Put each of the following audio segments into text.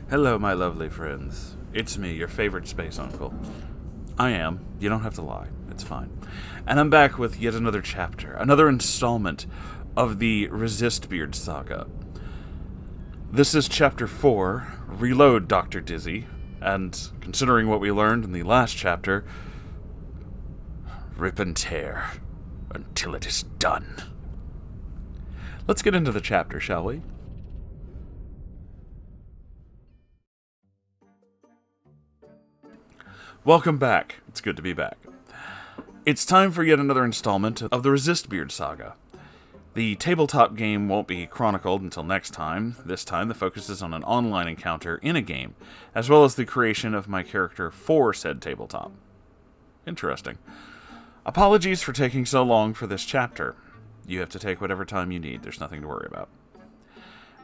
Hello, my lovely friends. It's me, your favorite space uncle. I am. You don't have to lie. It's fine. And I'm back with yet another chapter, another installment of the Resistbeard saga. This is Chapter 4, Reload, Dr. Dizzy, and considering what we learned in the last chapter, rip and tear until it is done. Let's get into the chapter, shall we? Welcome back. It's good to be back. It's time for yet another installment of the Resistbeard saga. The tabletop game won't be chronicled until next time. This time, the focus is on an online encounter in a game, as well as the creation of my character for said tabletop. Interesting. Apologies for taking so long for this chapter. You have to take whatever time you need. There's nothing to worry about.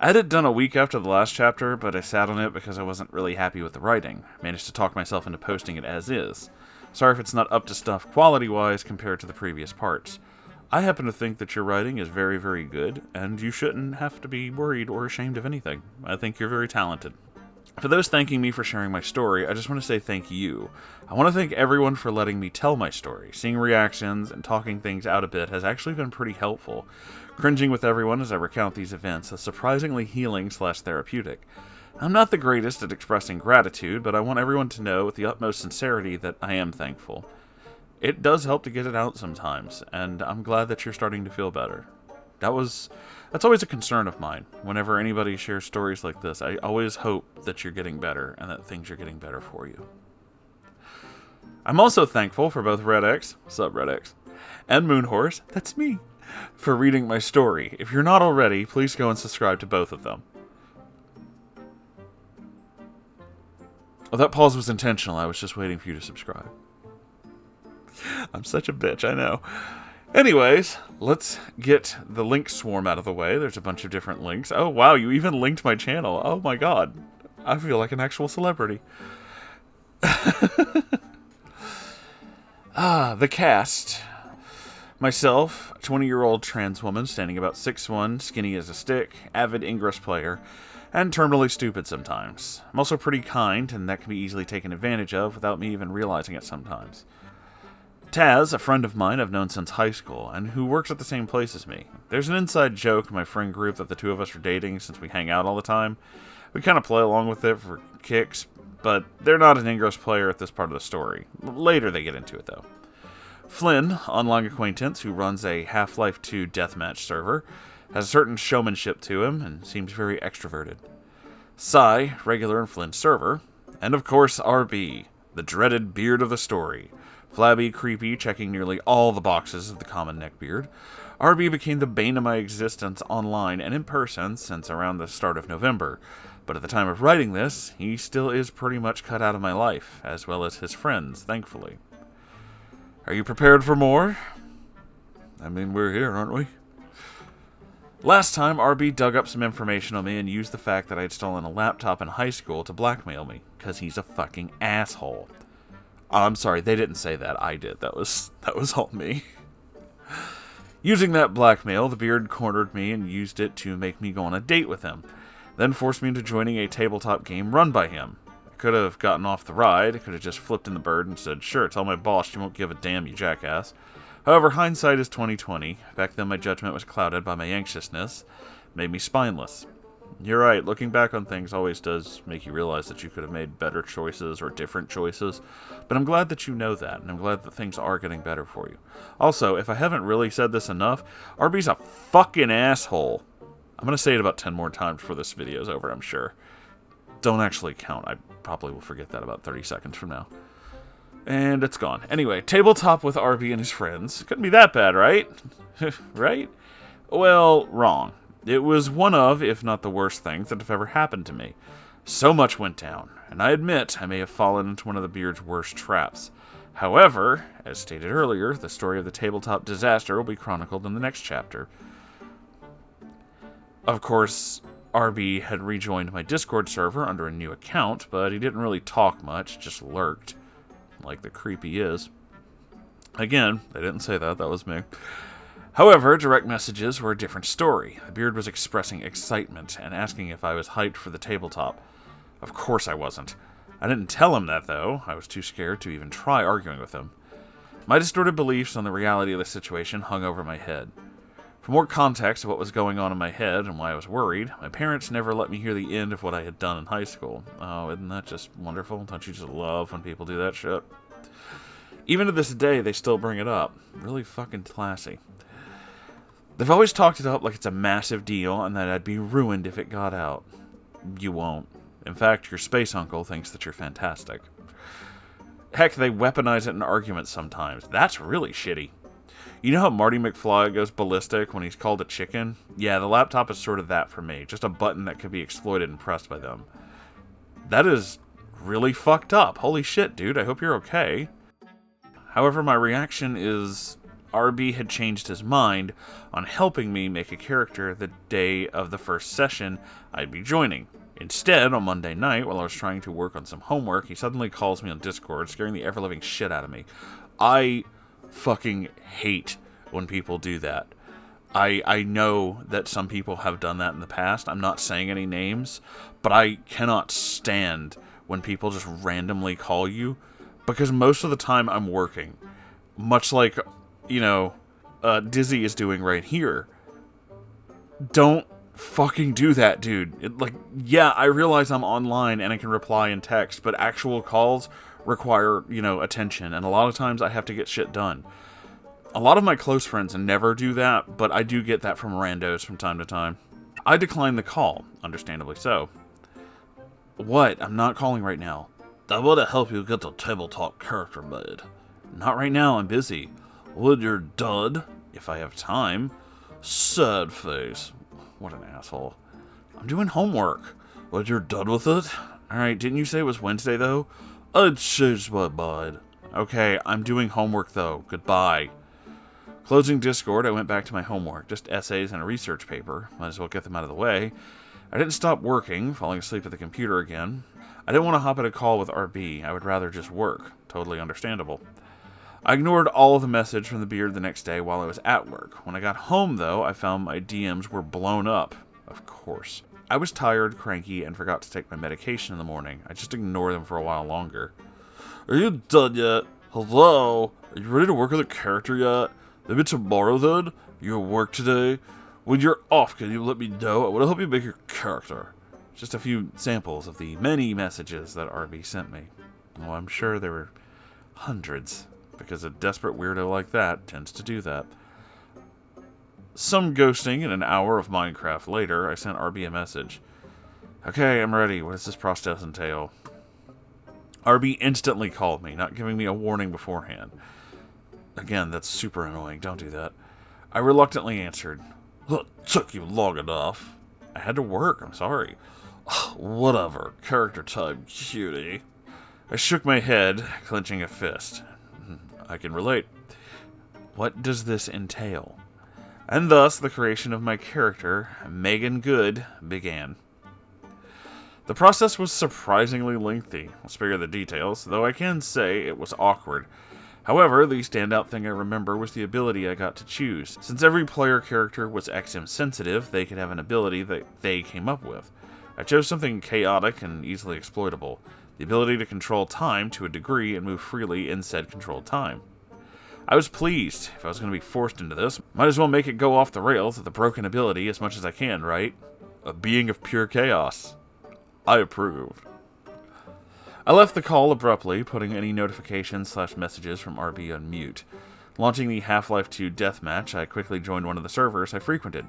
I had it done a week after the last chapter, but I sat on it because I wasn't really happy with the writing. Managed to talk myself into posting it as is. Sorry if it's not up to stuff quality-wise compared to the previous parts. I happen to think that your writing is very, very good, and you shouldn't have to be worried or ashamed of anything. I think you're very talented. For those thanking me for sharing my story, I just want to say thank you. I want to thank everyone for letting me tell my story. Seeing reactions and talking things out a bit has actually been pretty helpful. Cringing with everyone as I recount these events is surprisingly healing/therapeutic. I'm not the greatest at expressing gratitude, but I want everyone to know with the utmost sincerity that I am thankful. It does help to get it out sometimes, and I'm glad that you're starting to feel better. That's always a concern of mine. Whenever anybody shares stories like this, I always hope that you're getting better and that things are getting better for you. I'm also thankful for both RedX, SubRedX, and Moonhorse, that's me, for reading my story. If you're not already, please go and subscribe to both of them. Oh, that pause was intentional. I was just waiting for you to subscribe. I'm such a bitch, I know. Anyways, let's get the link swarm out of the way. There's a bunch of different links. Oh, wow, you even linked my channel. Oh my god. I feel like an actual celebrity. The cast. Myself, a 20-year-old trans woman standing about 6'1", skinny as a stick, avid Ingress player, and terminally stupid sometimes. I'm also pretty kind, and that can be easily taken advantage of without me even realizing it sometimes. Taz, a friend of mine I've known since high school, and who works at the same place as me. There's an inside joke in my friend group that the two of us are dating since we hang out all the time. We kind of play along with it for kicks, but they're not an Ingress player at this part of the story. Later they get into it, though. Flynn, online acquaintance who runs a Half-Life 2 deathmatch server, has a certain showmanship to him and seems very extroverted. Sai, regular in Flynn's server. And of course RB, the dreaded beard of the story. Flabby, creepy, checking nearly all the boxes of the common neckbeard. RB became the bane of my existence online and in person since around the start of November, but at the time of writing this, he still is pretty much cut out of my life, as well as his friends, thankfully. Are you prepared for more? I mean, we're here, aren't we? Last time, RB dug up some information on me and used the fact that I had stolen a laptop in high school to blackmail me, because he's a fucking asshole. I'm sorry, they didn't say that. I did. That was all me. Using that blackmail, the beard cornered me and used it to make me go on a date with him, then forced me into joining a tabletop game run by him. I could have gotten off the ride, I could have just flipped in the bird and said, sure, tell my boss you won't give a damn, you jackass. However, hindsight is 20/20. Back then my judgment was clouded by my anxiousness, made me spineless. You're right, looking back on things always does make you realize that you could have made better choices or different choices, but I'm glad that you know that, and I'm glad that things are getting better for you. Also, if I haven't really said this enough, RB's a fucking asshole. I'm going to say it about 10 more times before this video's over, I'm sure. Don't actually count, I probably will forget that about 30 seconds from now. And it's gone. Anyway, tabletop with RB and his friends. Couldn't be that bad, right? Right? Well, wrong. It was one of, if not the worst things that have ever happened to me. So much went down, and I admit I may have fallen into one of the beard's worst traps. However, as stated earlier, the story of the tabletop disaster will be chronicled in the next chapter. Of course, RB had rejoined my Discord server under a new account, but he didn't really talk much, just lurked. Like the creep he is. Again, they didn't say that was me. However, direct messages were a different story. The beard was expressing excitement and asking if I was hyped for the tabletop. Of course I wasn't. I didn't tell him that, though. I was too scared to even try arguing with him. My distorted beliefs on the reality of the situation hung over my head. For more context of what was going on in my head and why I was worried, my parents never let me hear the end of what I had done in high school. Oh, isn't that just wonderful? Don't you just love when people do that shit? Even to this day, they still bring it up. Really fucking classy. They've always talked it up like it's a massive deal and that I'd be ruined if it got out. You won't. In fact, your space uncle thinks that you're fantastic. Heck, they weaponize it in arguments sometimes. That's really shitty. You know how Marty McFly goes ballistic when he's called a chicken? Yeah, the laptop is sort of that for me. Just a button that could be exploited and pressed by them. That is really fucked up. Holy shit, dude. I hope you're okay. However, my reaction is RB had changed his mind on helping me make a character the day of the first session I'd be joining. Instead, on Monday night, while I was trying to work on some homework, he suddenly calls me on Discord, scaring the ever-living shit out of me. I fucking hate when people do that. I know that some people have done that in the past. I'm not saying any names, but I cannot stand when people just randomly call you, because most of the time I'm working. Much like, Dizzy is doing right here. Don't fucking do that, dude. Yeah, I realize I'm online and I can reply in text, but actual calls require, attention, and a lot of times I have to get shit done. A lot of my close friends never do that, but I do get that from randos from time to time. I declined the call, understandably so. What? I'm not calling right now. I want to help you get the tabletop character made. Not right now, I'm busy. When you're done, if I have time. Sad face. What an asshole. I'm doing homework. When you're done with it? Alright, didn't you say it was Wednesday, though? I changed my mind. Okay, I'm doing homework, though. Goodbye. Closing Discord, I went back to my homework. Just essays and a research paper. Might as well get them out of the way. I didn't stop working, falling asleep at the computer again. I didn't want to hop at a call with RB. I would rather just work. Totally understandable. I ignored all of the message from the beard the next day while I was at work. When I got home, though, I found my DMs were blown up. Of course. I was tired, cranky, and forgot to take my medication in the morning. I just ignored them for a while longer. Are you done yet? Hello? Are you ready to work with a character yet? Maybe tomorrow, then? You at work today? When you're off, can you let me know? I want to help you make your character. Just a few samples of the many messages that RB sent me. Oh, I'm sure there were hundreds, because a desperate weirdo like that tends to do that. Some ghosting and an hour of Minecraft later, I sent RB a message. Okay, I'm ready. What does this process entail? RB instantly called me, not giving me a warning beforehand. Again, that's super annoying. Don't do that. I reluctantly answered. It took you long enough. I had to work. I'm sorry. Whatever. Character time, cutie. I shook my head, clenching a fist. I can relate. What does this entail? And thus, the creation of my character, Megan Good, began. The process was surprisingly lengthy. I'll spare you the details, though I can say it was awkward. However, the standout thing I remember was the ability I got to choose. Since every player character was XM sensitive, they could have an ability that they came up with. I chose something chaotic and easily exploitable. The ability to control time to a degree and move freely in said controlled time. I was pleased. If I was going to be forced into this, might as well make it go off the rails with a broken ability as much as I can, right? A being of pure chaos. I approved. I left the call abruptly, putting any notifications/messages from RB on mute. Launching the Half-Life 2 deathmatch, I quickly joined one of the servers I frequented.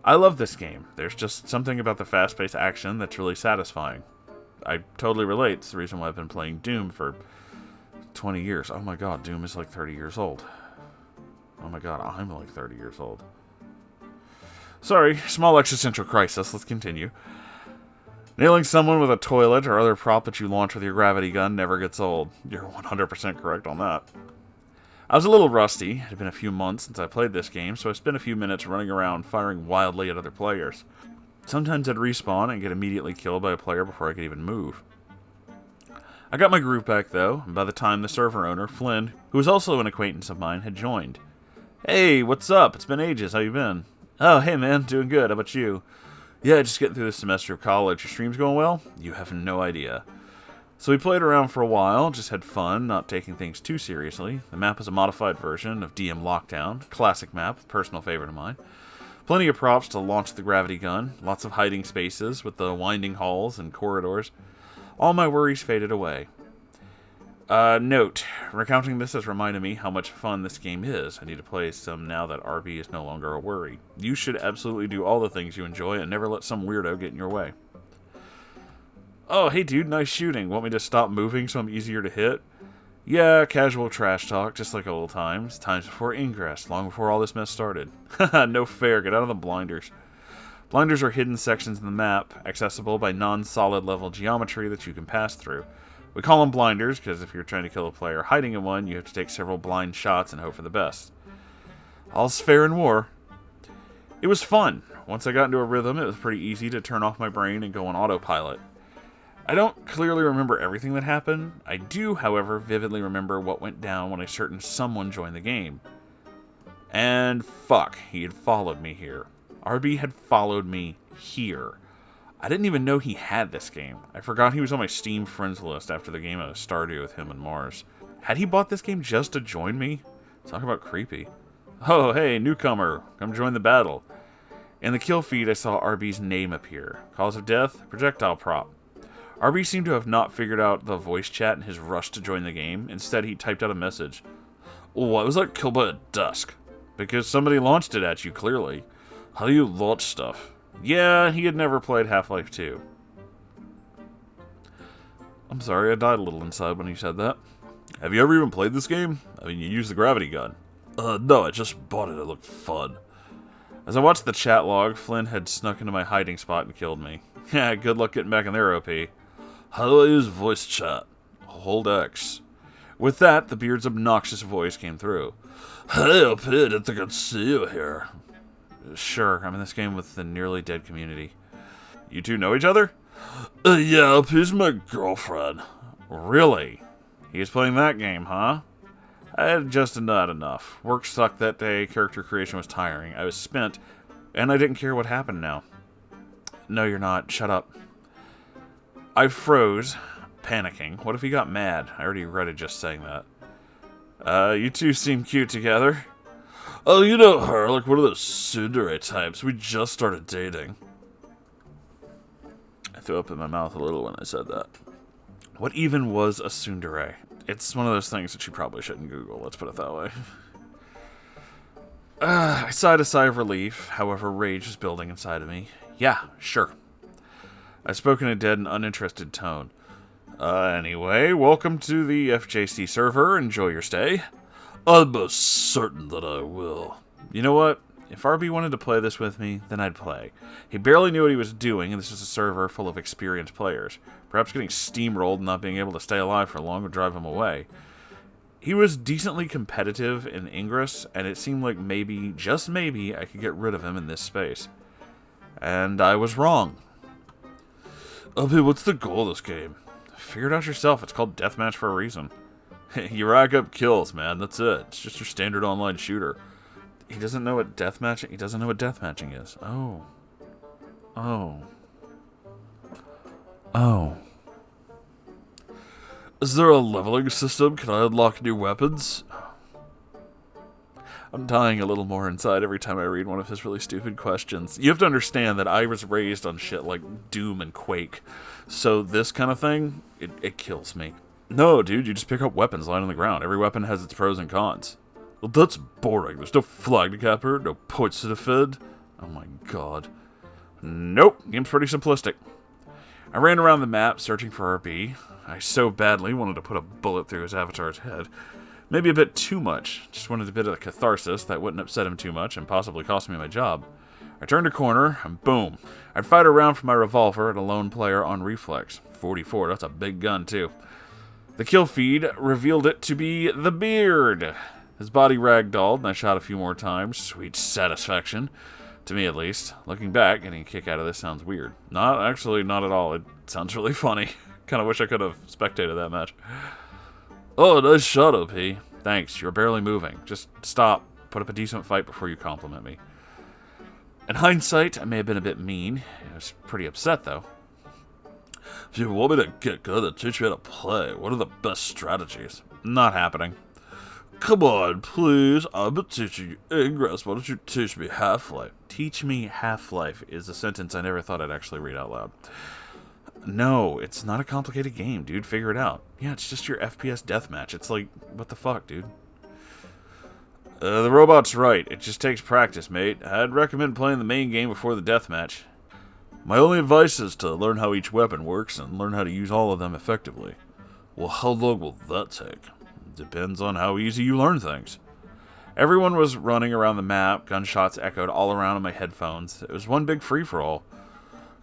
I love this game. There's just something about the fast-paced action that's really satisfying. I totally relate. It's the reason why I've been playing Doom for 20 years. Oh my god, Doom is like 30 years old. Oh my god, I'm like 30 years old. Sorry, small existential crisis. Let's continue. Nailing someone with a toilet or other prop that you launch with your gravity gun never gets old. You're 100% correct on that. I was a little rusty. It had been a few months since I played this game, so I spent a few minutes running around firing wildly at other players. Sometimes I'd respawn and get immediately killed by a player before I could even move. I got my groove back, though, and by the time the server owner, Flynn, who was also an acquaintance of mine, had joined. Hey, what's up? It's been ages. How you been? Oh, hey man, doing good. How about you? Yeah, just getting through this semester of college. Your stream's going well? You have no idea. So we played around for a while, just had fun, not taking things too seriously. The map is a modified version of DM Lockdown, classic map, personal favorite of mine. Plenty of props to launch the gravity gun, lots of hiding spaces with the winding halls and corridors. All my worries faded away. Note, recounting this has reminded me how much fun this game is. I need to play some now that RB is no longer a worry. You should absolutely do all the things you enjoy and never let some weirdo get in your way. Oh, hey dude, nice shooting. Want me to stop moving so I'm easier to hit? Yeah, casual trash talk, just like old times. Times before Ingress, long before all this mess started. Haha, no fair, get out of the blinders. Blinders are hidden sections in the map, accessible by non-solid level geometry that you can pass through. We call them blinders because if you're trying to kill a player hiding in one, you have to take several blind shots and hope for the best. All's fair in war. It was fun. Once I got into a rhythm, it was pretty easy to turn off my brain and go on autopilot. I don't clearly remember everything that happened. I do, however, vividly remember what went down when a certain someone joined the game. And fuck, he had followed me here. RB had followed me here. I didn't even know he had this game. I forgot he was on my Steam friends list after the game I started with him and Mars. Had he bought this game just to join me? Talk about creepy. Oh, hey, newcomer. Come join the battle. In the kill feed, I saw RB's name appear. Cause of death, projectile prop. RB seemed to have not figured out the voice chat in his rush to join the game. Instead, he typed out a message. Why was that killed by a dusk? Because somebody launched it at you, clearly. How do you launch stuff? Yeah, he had never played Half-Life 2. I'm sorry, I died a little inside when he said that. Have you ever even played this game? I mean, you use the gravity gun. No, I just bought it. It looked fun. As I watched the chat log, Flynn had snuck into my hiding spot and killed me. Yeah, good luck getting back in there, OP. How do I use voice chat? Hold X. With that, the Beard's obnoxious voice came through. Hey, OP, I didn't think I'd see you here. Sure, I'm in this game with the nearly dead community. You two know each other? Yeah, he's my girlfriend. Really? He was playing that game, huh? I had just not enough. Work sucked that day, character creation was tiring. I was spent, and I didn't care what happened now. No, you're not. Shut up. I froze, panicking. What if he got mad? I already regretted just saying that. You two seem cute together. Oh, you know her, like one of those tsundere types. We just started dating. I threw up in my mouth a little when I said that. What even was a tsundere? It's one of those things that you probably shouldn't Google, let's put it that way. I sighed a sigh of relief, however rage was building inside of me. Yeah, sure. I spoke in a dead and uninterested tone. Anyway, welcome to the FJC server. Enjoy your stay. I'm most certain that I will. You know what? If RB wanted to play this with me, then I'd play. He barely knew what he was doing, and this was a server full of experienced players. Perhaps getting steamrolled and not being able to stay alive for long would drive him away. He was decently competitive in Ingress, and it seemed like maybe, just maybe, I could get rid of him in this space. And I was wrong. What's the goal of this game? Figure it out yourself. It's called Deathmatch for a reason. You rack up kills, man. That's it. It's just your standard online shooter. He doesn't know what deathmatching. He doesn't know what deathmatching is. Oh. Is there a leveling system? Can I unlock new weapons? I'm dying a little more inside every time I read one of his really stupid questions. You have to understand that I was raised on shit like Doom and Quake. So this kind of thing, it kills me. No, dude, you just pick up weapons lying on the ground. Every weapon has its pros and cons. Well, that's boring. There's no flag to capture, no points to defend. Oh my god. Nope, game's pretty simplistic. I ran around the map searching for RB. I so badly wanted to put a bullet through his avatar's head. Maybe a bit too much. Just wanted a bit of catharsis that wouldn't upset him too much and possibly cost me my job. I turned a corner, and boom. I'd fired a round from my revolver at a lone player on reflex. 44, that's a big gun too. The kill feed revealed it to be the Beard. His body ragdolled, and I shot a few more times. Sweet satisfaction. To me, at least. Looking back, getting a kick out of this sounds weird. Not at all. It sounds really funny. Kind of wish I could have spectated that match. Oh, nice shot, OP. Thanks, you're barely moving. Just stop. Put up a decent fight before you compliment me. In hindsight, I may have been a bit mean. I was pretty upset, though. If you want me to get good and teach you how to play, what are the best strategies? Not happening. Come on, please. I've been teaching you Ingress. Why don't you teach me Half-Life? Teach me Half-Life is a sentence I never thought I'd actually read out loud. No, it's not a complicated game, dude. Figure it out. Yeah, it's just your FPS deathmatch. It's like, what the fuck, dude? The robot's right. It just takes practice, mate. I'd recommend playing the main game before the deathmatch. My only advice is to learn how each weapon works and learn how to use all of them effectively. Well, how long will that take? Depends on how easy you learn things. Everyone was running around the map. Gunshots echoed all around in my headphones. It was one big free-for-all.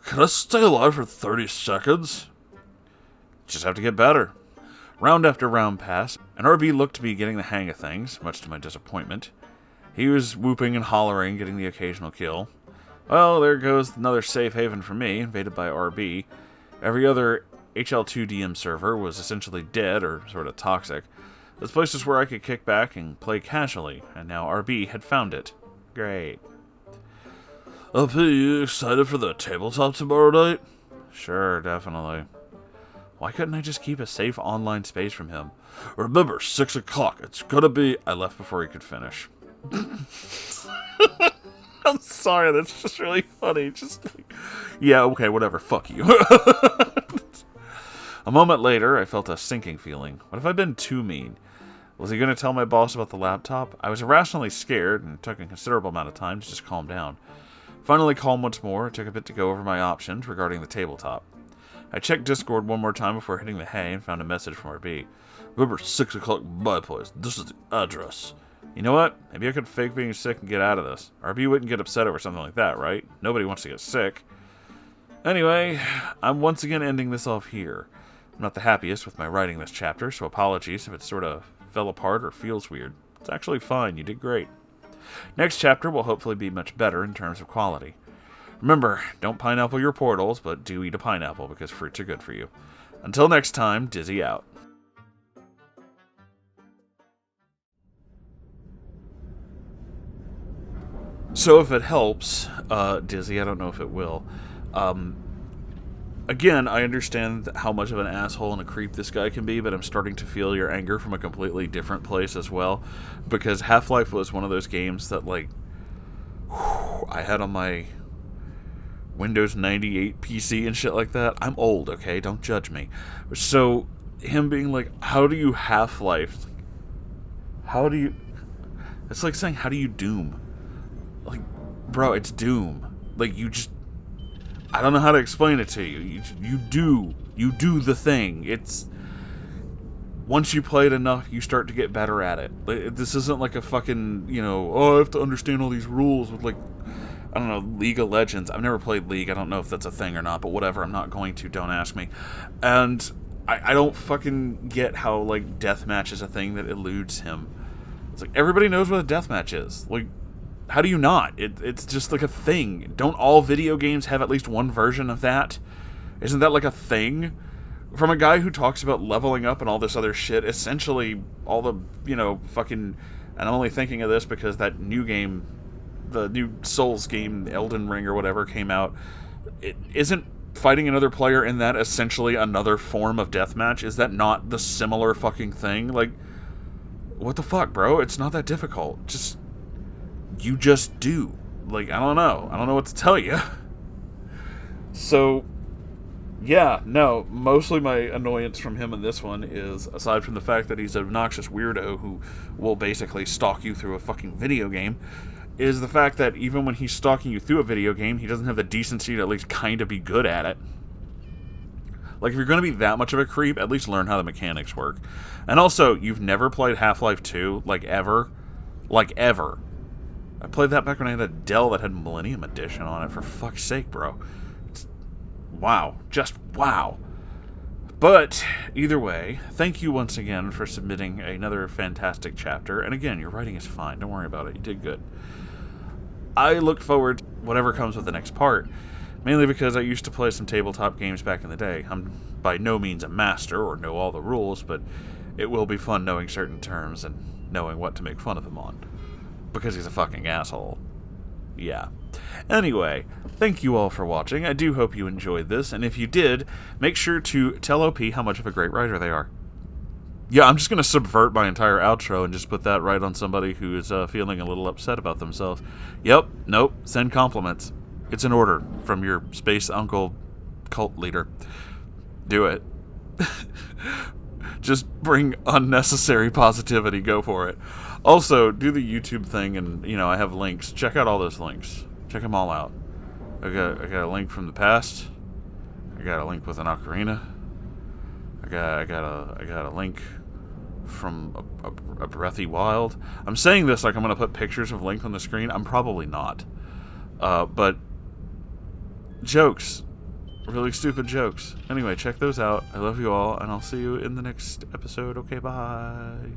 Can I stay alive for 30 seconds? Just have to get better. Round after round passed, and RB looked to be getting the hang of things, much to my disappointment. He was whooping and hollering, getting the occasional kill. Well, there goes another safe haven for me, invaded by RB. Every other HL2DM server was essentially dead or sort of toxic. This place is where I could kick back and play casually, and now RB had found it. Great. Up, you excited for the tabletop tomorrow night? Sure, definitely. Why couldn't I just keep a safe online space from him? Remember, 6 o'clock. It's gonna be... I left before he could finish. I'm sorry, that's just really funny. Just like, yeah, okay, whatever. Fuck you. A moment later, I felt a sinking feeling. What if I'd been too mean? Was he going to tell my boss about the laptop? I was irrationally scared, and it took a considerable amount of time to just calm down. Finally calm once more, it took a bit to go over my options regarding the tabletop. I checked Discord one more time before hitting the hay and found a message from RB. Remember, 6 o'clock my place. This is the address. You know what? Maybe I could fake being sick and get out of this. RB wouldn't get upset over something like that, right? Nobody wants to get sick. Anyway, I'm once again ending this off here. I'm not the happiest with my writing this chapter, so apologies if it sort of fell apart or feels weird. It's actually fine. You did great. Next chapter will hopefully be much better in terms of quality. Remember, don't pineapple your portals, but do eat a pineapple because fruits are good for you. Until next time, Dizzy out. So if it helps, Dizzy, I don't know if it will. Again, I understand how much of an asshole and a creep this guy can be, but I'm starting to feel your anger from a completely different place as well. Because Half-Life was one of those games that, like, I had on my Windows 98 PC and shit like that. I'm old, okay? Don't judge me. So, him being like, how do you Half-Life? How do you... It's like saying, how do you Doom? Like, bro, it's Doom. Like, you just... I don't know how to explain it to you. You do the thing. It's... Once you play it enough, you start to get better at it. This isn't like a fucking, you know, oh, I have to understand all these rules with, like, I don't know, League of Legends. I've never played League. I don't know if that's a thing or not, but whatever. I'm not going to. Don't ask me. And I don't fucking get how, like, deathmatch is a thing that eludes him. It's like, everybody knows what a deathmatch is. Like, how do you not? It's just like a thing. Don't all video games have at least one version of that? Isn't that like a thing? From a guy who talks about leveling up and all this other shit, essentially all the, you know, fucking... And I'm only thinking of this because that new game, the new Souls game, Elden Ring or whatever, came out. It isn't fighting another player in that essentially another form of deathmatch? Is that not the similar fucking thing? Like, what the fuck, bro? It's not that difficult. You just do. Like, I don't know. I don't know what to tell you. So, yeah, no, mostly my annoyance from him in this one is, aside from the fact that he's an obnoxious weirdo who will basically stalk you through a fucking video game, is the fact that even when he's stalking you through a video game, he doesn't have the decency to at least kind of be good at it. Like, if you're going to be that much of a creep, at least learn how the mechanics work. And also, you've never played Half-Life 2, like, ever? Like, ever. I played that back when I had a Dell that had Millennium Edition on it, for fuck's sake, bro. Wow. Just wow. But, either way, thank you once again for submitting another fantastic chapter. And again, your writing is fine. Don't worry about it. You did good. I look forward to whatever comes with the next part, mainly because I used to play some tabletop games back in the day. I'm by no means a master or know all the rules, but it will be fun knowing certain terms and knowing what to make fun of him on. Because he's a fucking asshole. Yeah. Anyway, thank you all for watching. I do hope you enjoyed this, and if you did, make sure to tell OP how much of a great writer they are. Yeah, I'm just going to subvert my entire outro and just put that right on somebody who is feeling a little upset about themselves. Yep, nope, send compliments. It's an order from your space uncle cult leader. Do it. Just bring unnecessary positivity. Go for it. Also, do the YouTube thing, and, you know, I have links. Check out all those links. Check them all out. I got a link from the past. I got a link with an ocarina. I got a link from a breathy wild. I'm saying this like I'm gonna put pictures of Link on the screen. I'm probably not. But jokes. Really stupid jokes. Anyway, check those out. I love you all, and I'll see you in the next episode. Okay, bye.